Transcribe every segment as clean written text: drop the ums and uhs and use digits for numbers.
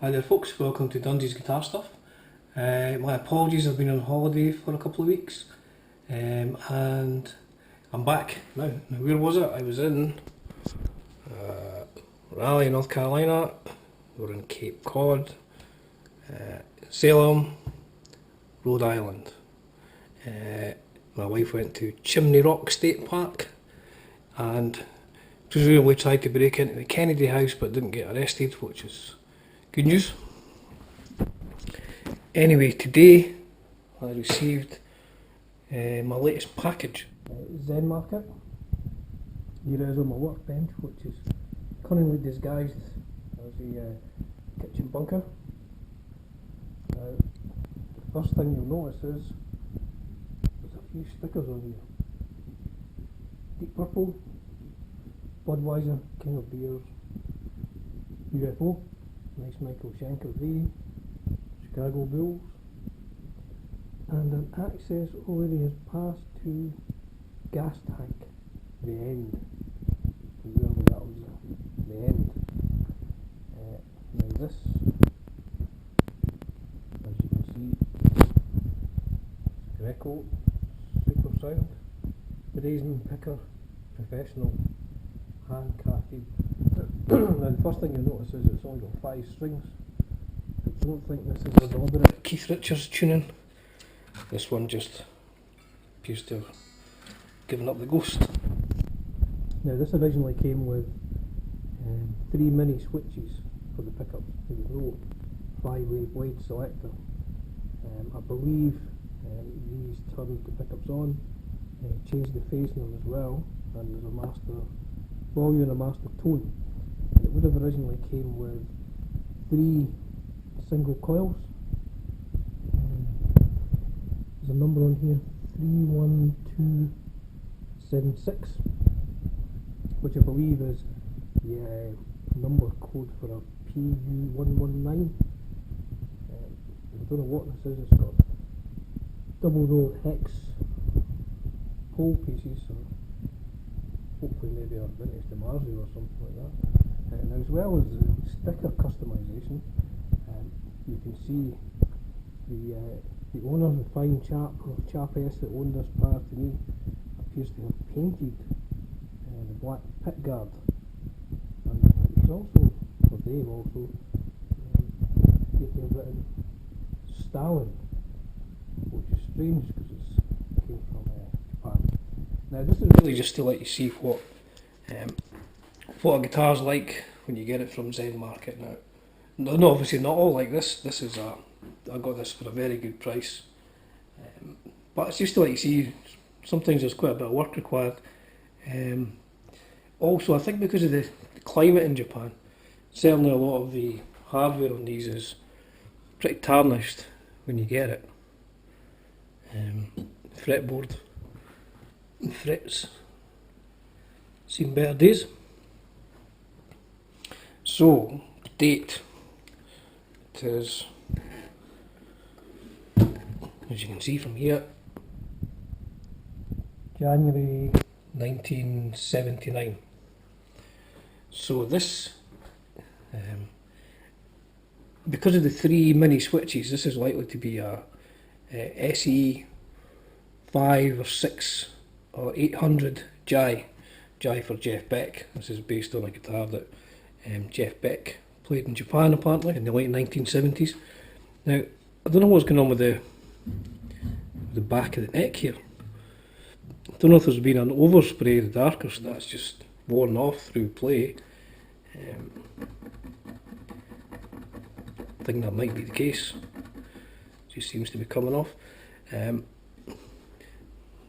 Hi there folks, welcome to Dunsy's Guitar Stuff. My apologies, I've been on holiday for a couple of weeks and I'm back now. Where was it? I was in Raleigh, North Carolina. We're in Cape Cod, Salem, Rhode Island. My wife went to Chimney Rock State Park and presumably tried to break into the Kennedy House but didn't get arrested, which is good news. Anyway, today I received my latest package. Zen Market. Here it is on my workbench, which is cunningly disguised as a kitchen bunker. Now, the first thing you'll notice is there's a few stickers on here. Deep Purple, Budweiser, King of Beers, UFO, nice Michael Schenker V, Chicago Bulls, and an access already has passed to gas tank, the end. Presumably that was the end. Now this, as you can see, Greco Super Sound, brazen picker, professional, handcrafted. Now the first thing you'll notice is it's only got 5 strings. I don't think this is a deliberate Keith Richards tuning. This one just appears to have given up the ghost. Now this originally came with 3 mini switches for the pickups. There was no 5-way blade selector. I believe these turned the pickups on, changed the phase in them as well, and there's a master volume and a master tone. And it would have originally came with 3 single coils. There's a number on here, 31276, which I believe is the number code for a PU119. I don't know what this is. It's got double row hex pole pieces, so hopefully maybe a vintage DeMarzio or something like that. And as well as the sticker customization, you can see the owner, the fine chap or chapess that owned this prior to me, appears to have painted the black pit guard, and he's also, or they've also, appear to have written Stalin, which is strange because it came from Japan. Now this is really just to let you see what a guitar's like when you get it from Zen Market. Now, no, obviously not all like this. This is I got this for a very good price, but it's just to let you see sometimes there's quite a bit of work required. Also, I think because of the climate in Japan, certainly a lot of the hardware on these is pretty tarnished when you get it. Fretboard and frets seen better days. So, date. It is, as you can see from here, January 1979. So this, because of the 3 mini switches, this is likely to be a SE5 or 6 or 800J. J for Jeff Beck. This is based on a guitar that Jeff Beck played in Japan apparently in the late 1970s. Now, I don't know what's going on with the back of the neck here. I don't know if there's been an overspray of the darker, so that's just worn off through play. I think that might be the case. It just seems to be coming off. I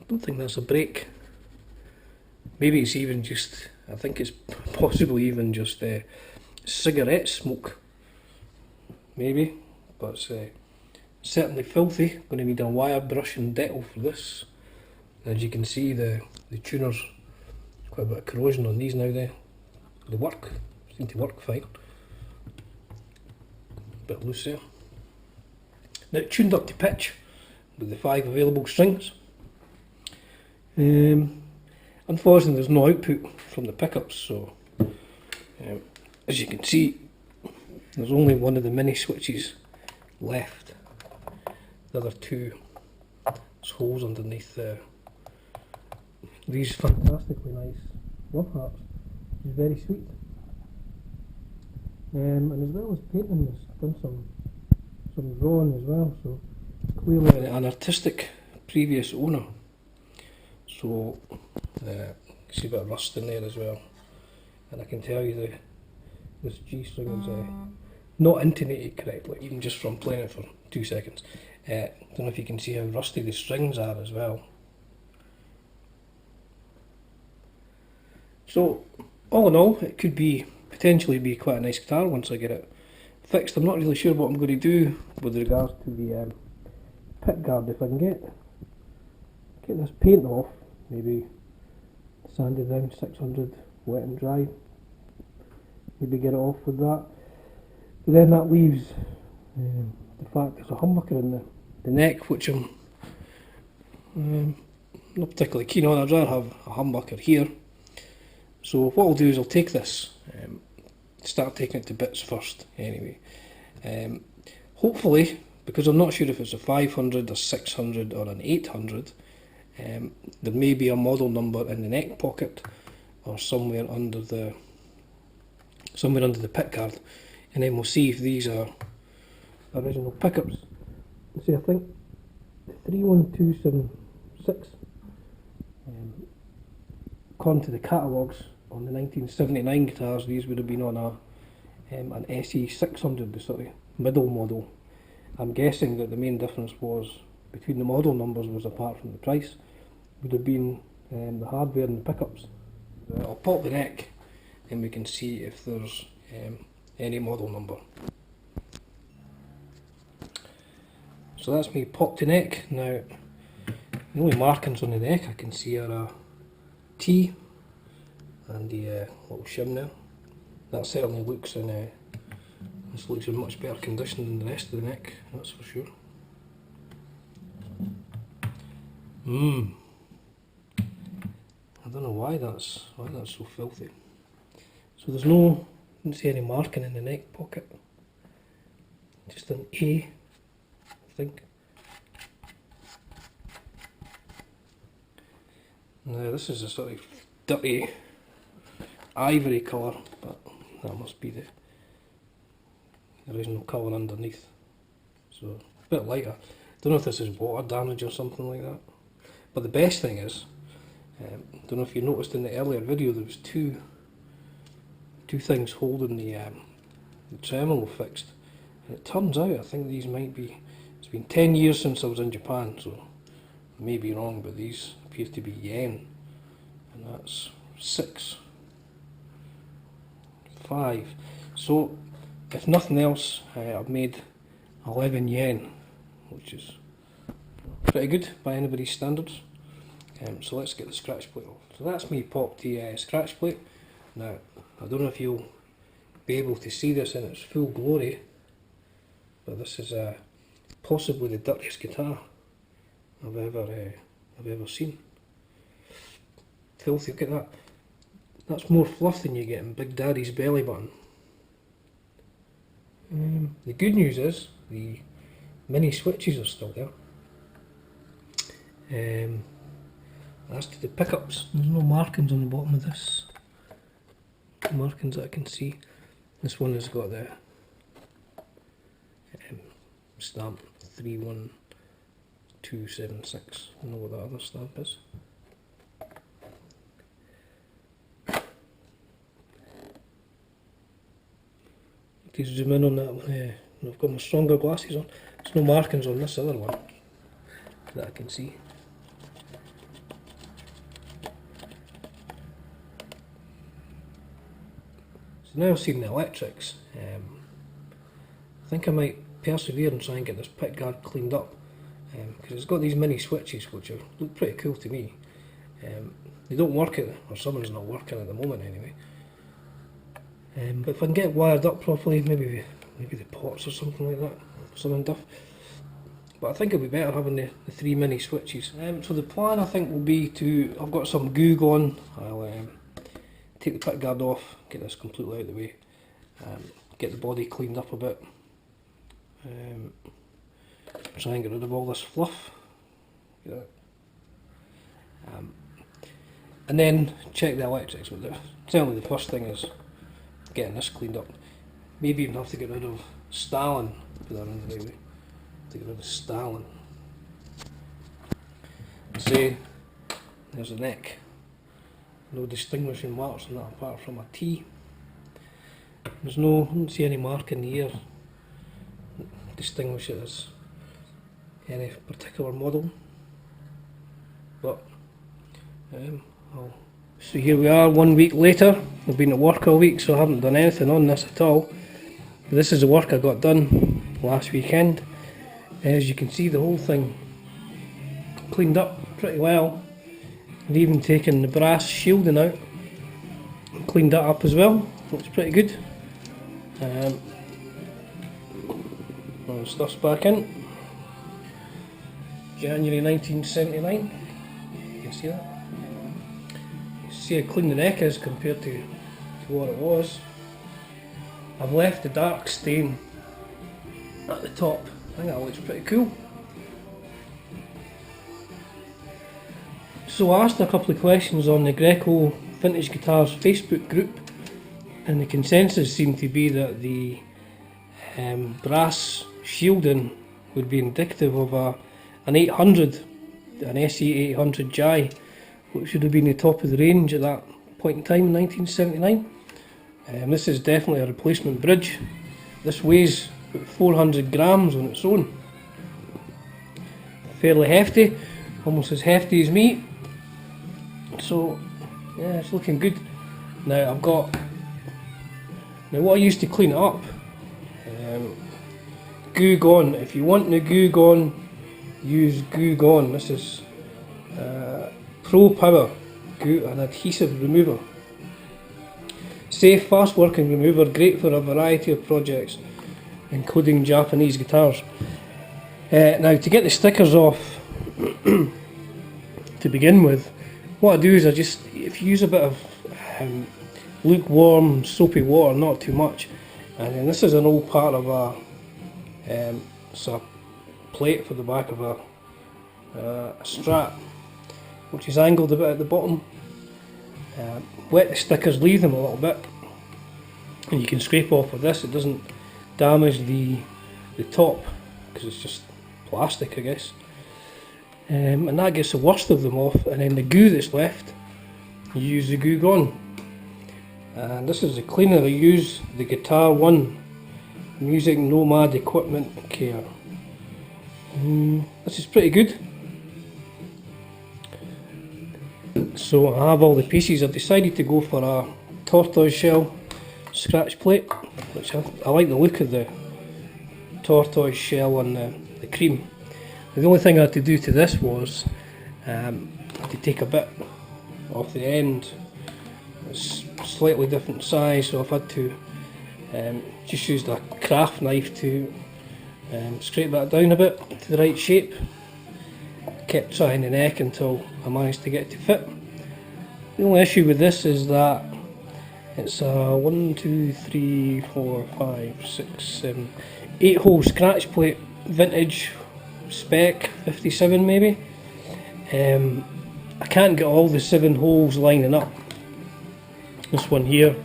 don't think that's a break. Maybe it's even just, I think it's possibly even just cigarette smoke, maybe, but it's certainly filthy. Going to need a wire brush and Dettol for this. As you can see, the tuners, quite a bit of corrosion on these now. They seem to work fine. A bit loose there. Now tuned up to pitch with the 5 available strings. Unfortunately there's no output from the pickups, so as you can see There's only one of the mini switches left. The other two, there's holes underneath these fantastically nice love hearts, which is very sweet. And as well as painting this, I've done some drawing as well, so clearly an artistic previous owner. So see a bit of rust in there as well, and I can tell you this G-string is not intonated correctly, even just from playing it for 2 seconds. Don't know if you can see how rusty the strings are as well. So all in all, it could potentially be quite a nice guitar once I get it fixed. I'm not really sure what I'm going to do with regards to the pickguard. If I can get this paint off, maybe sand it down 600 wet and dry, maybe get it off with that. But then that leaves the fact there's a humbucker in the neck, which I'm not particularly keen on. I'd rather have a humbucker here. So what I'll do is I'll take this, start taking it to bits first anyway. Hopefully, because I'm not sure if it's a 500, a 600 or an 800, there may be a model number in the neck pocket or somewhere under the pickguard, and then we'll see if these are original pickups. See, I think the 31276, according to the catalogues on the 1979 guitars, these would have been on an SE600, the sort of middle model. I'm guessing that the main difference was between the model numbers was, apart from the price, would have been the hardware and the pickups. I'll pop the neck and we can see if there's any model number. So that's me popped the neck. Now the only markings on the neck I can see are a T and the little shim there. That certainly looks this looks in much better condition than the rest of the neck, that's for sure. I don't know why that's so filthy. So there's no, I don't see any marking in the neck pocket. Just an A, I think. Now this is a sort of dirty ivory colour, but that must be the original colour underneath. So a bit lighter. Don't know if this is water damage or something like that. But the best thing is, don't know if you noticed in the earlier video, there was two things holding the tremolo fixed. And it turns out, I think these might be, it's been 10 years since I was in Japan, so I may be wrong, but these appear to be yen, and that's 5. So if nothing else, I've made 11 yen, which is pretty good by anybody's standards. So let's get the scratch plate off. So that's me popped the scratch plate. Now I don't know if you'll be able to see this in its full glory, but this is possibly the dirtiest guitar I've ever seen. Filthy, look at that. That's more fluff than you get in Big Daddy's belly button. The good news is the mini switches are still there. As to the pickups, there's no markings on the bottom of this. Markings that I can see. This one has got the stamp 31276. I don't know what that other stamp is. To zoom in on that one, I've got my stronger glasses on. There's no markings on this other one that I can see. So now I've seen the electrics, I think I might persevere and try and get this pickguard cleaned up, because it's got these mini switches which look pretty cool to me. They don't work or someone's not working at the moment anyway. But if I can get wired up properly, maybe the ports or something like that, something duff. But I think it'll be better having the 3 mini switches. So the plan I think will be to, I've got some goo gone, I'll take the pickguard off, get this completely out of the way, get the body cleaned up a bit. Try and get rid of all this fluff. And then check the electrics. But certainly the first thing is getting this cleaned up. Maybe even have to get rid of Stalin. Put that in the right way. To get rid of Stalin. See, there's a neck. No distinguishing marks on that apart from a T. There's no, I don't see any mark in the ear distinguish it as any particular model. But so here we are 1 week later. I've been at work all week, so I haven't done anything on this at all. But this is the work I got done last weekend. As you can see, the whole thing cleaned up pretty well. I've even taken the brass shielding out and cleaned that up as well. Looks pretty good. All the stuff's back in. January 1979. You can see that. You see how clean the neck is compared to what it was. I've left the dark stain at the top. I think that looks pretty cool. So I asked a couple of questions on the Greco Vintage Guitars Facebook group, and the consensus seemed to be that the brass shielding would be indicative of an 800, an SE800J, which should have been the top of the range at that point in time in 1979. This is definitely a replacement bridge. This weighs about 400 grams on its own. Fairly hefty, almost as hefty as me. So yeah, it's looking good. Now what I used to clean it up, Goo Gone. If you want the Goo Gone, use Goo Gone. This is Pro Power Goo, an adhesive remover. Safe, fast working remover, great for a variety of projects, including Japanese guitars. Now to get the stickers off, to begin with, what I do is if you use a bit of lukewarm soapy water, not too much, and then this is an old part of it's a plate for the back of a Strat, which is angled a bit at the bottom. Wet the stickers, leave them a little bit, and you can scrape off with this. It doesn't damage the top because it's just plastic, I guess. And that gets the worst of them off, and then the goo that's left, you use the Goo Gone. And this is the cleaner I use, the Guitar One Music Nomad Equipment Care. This is pretty good. So I have all the pieces. I've decided to go for a tortoise shell scratch plate, which I like the look of the tortoise shell on the cream. The only thing I had to do to this was to take a bit off the end. It's slightly different size, so I've had to just use a craft knife to scrape that down a bit to the right shape. Kept trying the neck until I managed to get it to fit. The only issue with this is that it's a 1, 2, 3, 4, 5, 6, 7, 8 hole scratch plate, vintage spec 57 maybe. I can't get all the 7 holes lining up. This one here,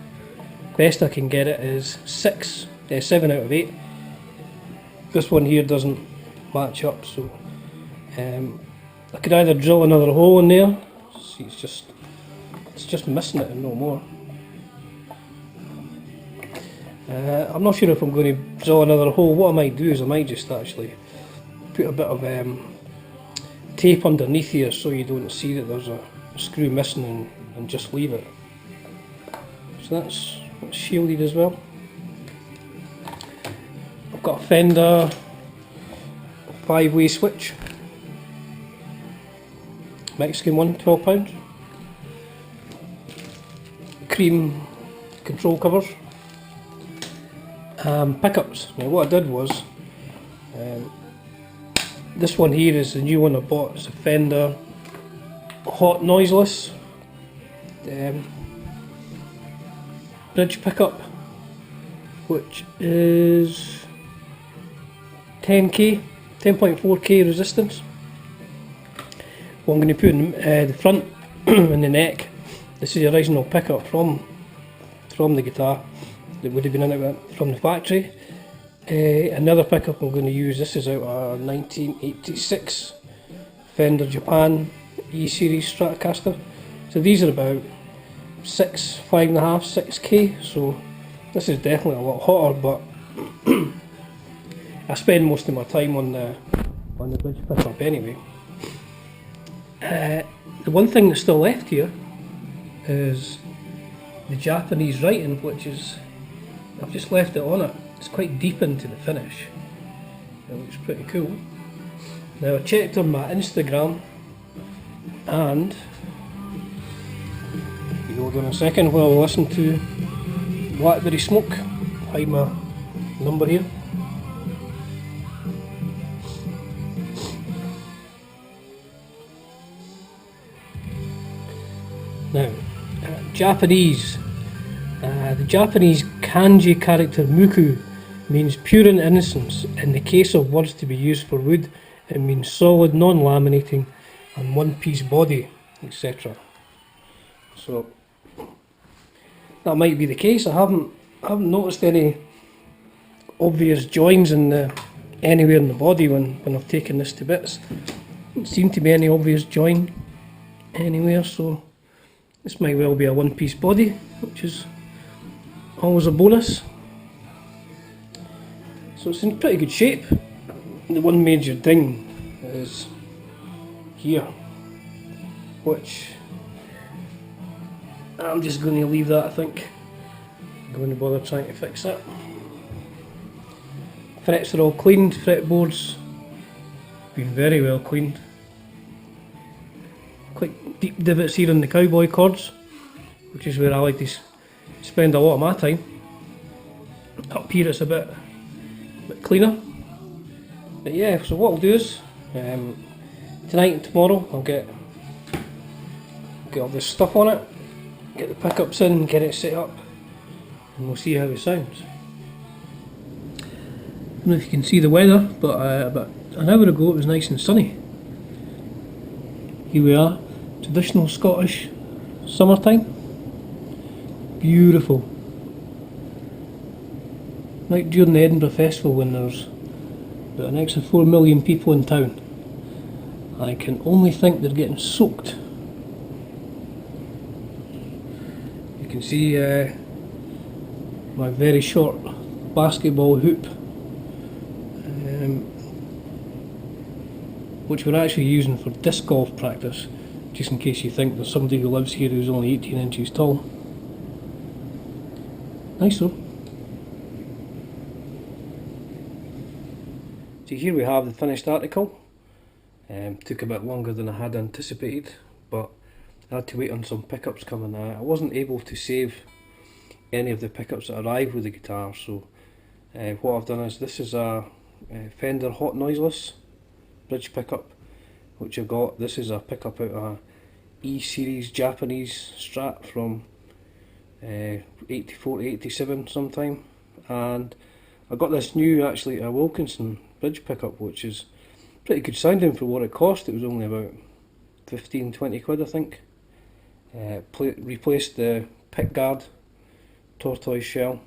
best I can get it is 7 out of 8. This one here doesn't match up, so I could either drill another hole in there. See, it's just missing it and no more. I'm not sure if I'm going to drill another hole. What I might do is I might just actually put a bit of tape underneath here so you don't see that there's a screw missing, and just leave it. So that's shielded as well. I've got a Fender 5-way switch, Mexican one, £12. Cream control covers. Pickups. Now what I did was, this one here is the new one I bought. It's a Fender hot noiseless bridge pickup. which is 10k, 10.4k resistance. What I'm going to put in the front and the neck, this is the original pickup from the guitar that would have been in it from the factory. Another pickup I'm going to use, this is out of a 1986 Fender Japan E-Series Stratocaster. So these are about 5.5, 6k, so this is definitely a lot hotter, but I spend most of my time on the bridge pickup anyway. The one thing that's still left here is the Japanese writing, which is, I've just left it on it. It's quite deep into the finish. It looks pretty cool. Now I checked on my Instagram, and you hold on a second while I listen to Blackberry Smoke. Hide my number here. Now, Japanese. The Japanese kanji character muku means pure and innocence. In the case of words to be used for wood, it means solid, non-laminating, and one-piece body, etc. So that might be the case. I haven't noticed any obvious joins anywhere in the body when I've taken this to bits. Doesn't seem to be any obvious join anywhere, so this might well be a one-piece body, which is always a bonus. So it's in pretty good shape. The one major thing is here, which I'm just going to leave that, I think. I'm going to bother trying to fix that. Frets are all cleaned, fretboards been very well cleaned. Quite deep divots here on the cowboy cords, which is where I like to spend a lot of my time. Up here it's a bit cleaner. But yeah, so what I'll do is tonight and tomorrow I'll get all this stuff on it, get the pickups in, get it set up, and we'll see how it sounds. I don't know if you can see the weather, but about an hour ago it was nice and sunny. Here we are, traditional Scottish summertime. Beautiful. Like during the Edinburgh Festival when there's about an extra 4 million people in town. I can only think they're getting soaked. You can see my very short basketball hoop, which we're actually using for disc golf practice, just in case you think there's somebody who lives here who's only 18 inches tall. Nice though. So here we have the finished article. Took a bit longer than I had anticipated, but I had to wait on some pickups coming. I wasn't able to save any of the pickups that arrived with the guitar, so what I've done is, this is a Fender hot noiseless bridge pickup which I've got. This is a pickup out of a E-Series Japanese Strat from 84 to 87 sometime, and I got this new, actually, a Wilkinson bridge pickup, which is pretty good sounding for what it cost. It was only about 15-20 quid, I think. Replaced the pick guard, tortoise shell,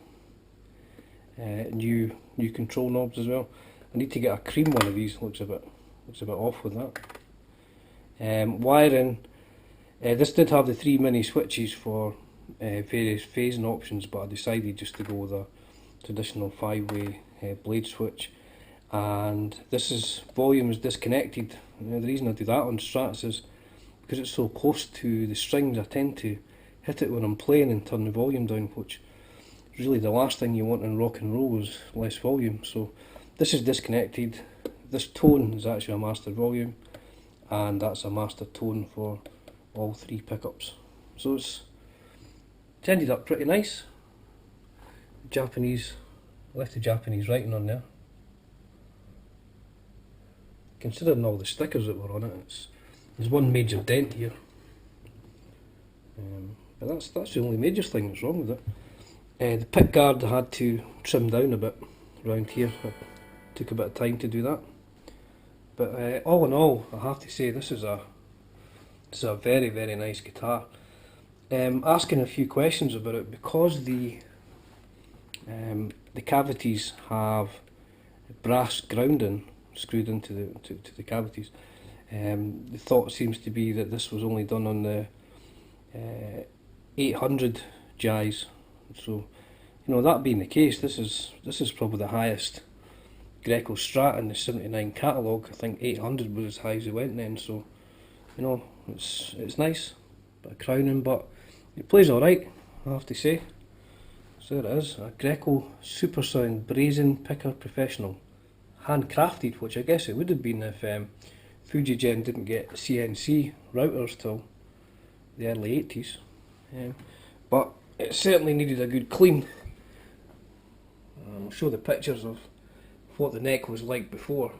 new control knobs as well. I need to get a cream one of these. Looks a bit off with that. Wiring. This did have the 3 mini switches for various phasing options, but I decided just to go with a traditional 5-way blade switch. And volume is disconnected. The reason I do that on Strats is because it's so close to the strings, I tend to hit it when I'm playing and turn the volume down, which is really the last thing you want in rock and roll, is less volume. So this is disconnected. This tone is actually a master volume, and that's a master tone for all 3 pickups. So it's ended up pretty nice. Japanese, left the Japanese writing on there. Considering all the stickers that were on it, there's one major dent here. But that's the only major thing that's wrong with The pick guard I had to trim down a bit around here. It took a bit of time to do that. But all in all, I have to say this is a very, very nice guitar. Asking a few questions about it, because the cavities have brass grounding screwed into the cavities. The thought seems to be that this was only done on the 800Js. So, you know, that being the case, this is probably the highest Greco Strat in the 79 catalogue. I think 800 was as high as it went then. So, you know, it's nice, bit of crowning, but it plays alright, I have to say. So there it is, a Greco Supersound Brazen Picker Professional. Handcrafted, which I guess it would have been if Fujigen didn't get CNC routers till the early 80s. But it certainly needed a good clean. I'll show the pictures of what the neck was like before.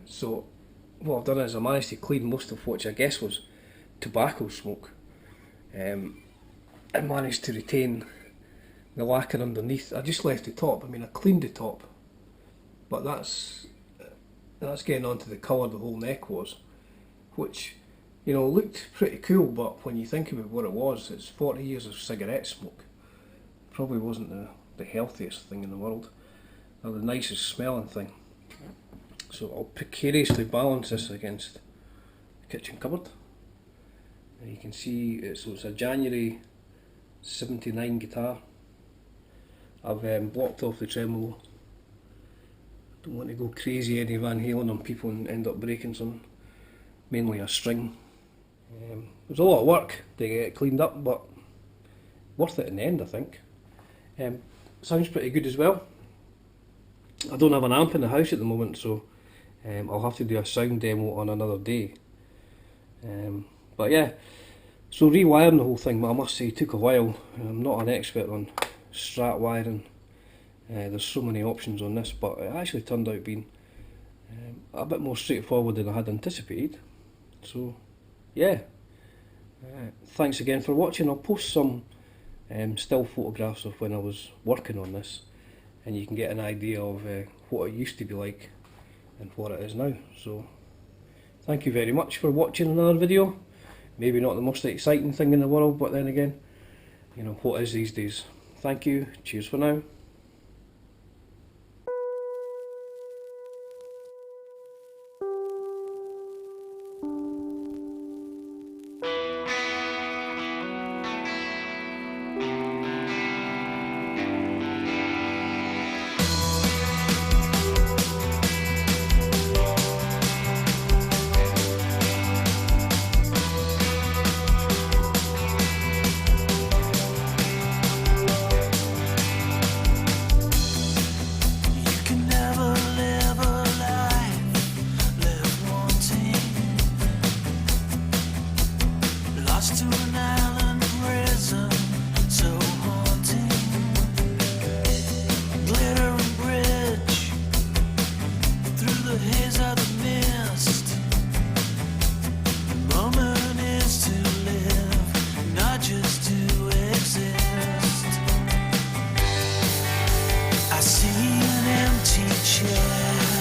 So what I've done is I managed to clean most of which I guess was tobacco smoke. I managed to retain the lacquer underneath. I just left the top. I mean, I cleaned the top, but that's getting onto the colour the whole neck was, which, you know, looked pretty cool, but when you think about what it was, it's 40 years of cigarette smoke. Probably wasn't the healthiest thing in the world, or the nicest smelling thing. So I'll precariously balance this against the kitchen cupboard. And you can see it's a January 79 guitar. I've blocked off the tremolo. Don't want to go crazy Eddie Van Halen on people and end up breaking something. Mainly a string. It was a lot of work to get it cleaned up, but worth it in the end, I think. Sounds pretty good as well. I don't have an amp in the house at the moment, so I'll have to do a sound demo on another day. But yeah, so rewiring the whole thing, I must say, it took a while. I'm not an expert on Strat wiring. There's so many options on this, but it actually turned out being a bit more straightforward than I had anticipated. So yeah, thanks again for watching. I'll post some still photographs of when I was working on this, and you can get an idea of what it used to be like and what it is now. So thank you very much for watching another video. Maybe not the most exciting thing in the world, but then again, you know, what is these days. Thank you, cheers for now. I see an empty chair.